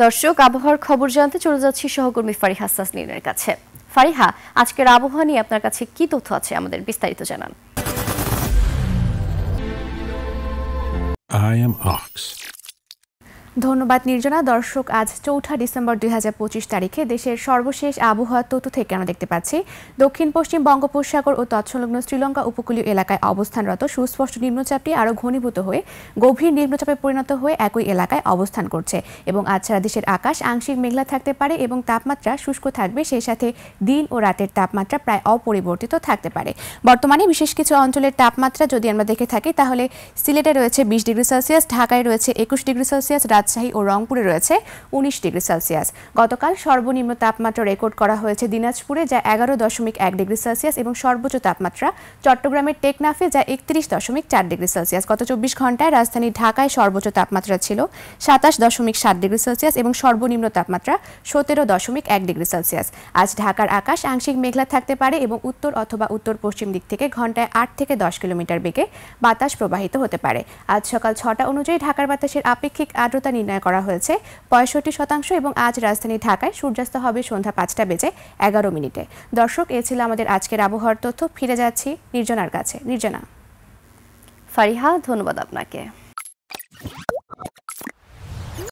দর্শক, আবহাওয়ার খবর জানতে চলে যাচ্ছি সহকর্মী ফারিহা সাসনিনের কাছে। ফারিহা, আজকের আবহাওয়া নিয়ে আপনার কাছে কি তথ্য আছে, আমাদের বিস্তারিত জানান। I am Ox. ধন্যবাদ নির্জনা। দর্শক, আজ ৪ ডিসেম্বর ২০২৫ তারিখে দেশের সর্বশেষ আবহাওয়ার তথ্য থেকে আমরা দেখতে পাচ্ছি দক্ষিণ পশ্চিম বঙ্গোপসাগর ও তৎসংলগ্ন শ্রীলঙ্কা উপকূলীয় এলাকায় অবস্থানরত সুস্পষ্ট নিম্নচাপটি আরও ঘনীভূত হয়ে গভীর নিম্নচাপে পরিণত হয়ে একই এলাকায় অবস্থান করছে এবং আজ সারা দেশের আকাশ আংশিক মেঘলা থাকতে পারে এবং তাপমাত্রা শুষ্ক থাকবে। সেই সাথে দিন ও রাতের তাপমাত্রা প্রায় অপরিবর্তিত থাকতে পারে। বর্তমানে বিশেষ কিছু অঞ্চলের তাপমাত্রা যদি আমরা দেখে থাকি তাহলে সিলেটে রয়েছে ২০ ডিগ্রি সেলসিয়াস, ঢাকায় রয়েছে ২১ ডিগ্রি সেলসিয়াস, রাজশাহী ও রংপুরে রয়েছে ১৯ ডিগ্রি সেলসিয়াস। গতকাল সর্বনিম্ন তাপমাত্রা রেকর্ড করা হয়েছে দিনাজপুরে, যা ১১.১ ডিগ্রি সেলসিয়াস এবং সর্বোচ্চ তাপমাত্রা চট্টগ্রামের টেকনাফে, যা ৩১.৪ ডিগ্রি সেলসিয়াস। গত ২৪ ঘন্টায় রাজধানী ঢাকায় সর্বোচ্চ তাপমাত্রা ছিল ২৭.৭ ডিগ্রি সেলসিয়াস এবং সর্বনিম্ন তাপমাত্রা ১৭.১ ডিগ্রি সেলসিয়াস। আজ ঢাকার আকাশ আংশিক মেঘলা থাকতে পারে এবং উত্তর অথবা উত্তর পশ্চিম দিক থেকে ঘন্টায় ৮ থেকে ১০ কিলোমিটার বেগে বাতাস প্রবাহিত হতে পারে। আজ সকাল ৬টা অনুযায়ী ঢাকার বাতাসের আপেক্ষিক আর্দ্রতা নির্ণয় করা হয়েছে ৬৫% এবং আজ রাজধানী ঢাকায় সূর্যাস্ত হবে সন্ধ্যা ৫টা বেজে ১১ মিনিটে। দর্শক, এ ছিল আমাদের আজকের আবহাওয়ার তথ্য। ফিরে যাচ্ছি নির্জনার কাছে। নির্জনা। ফারিহা, ধন্যবাদ আপনাকে।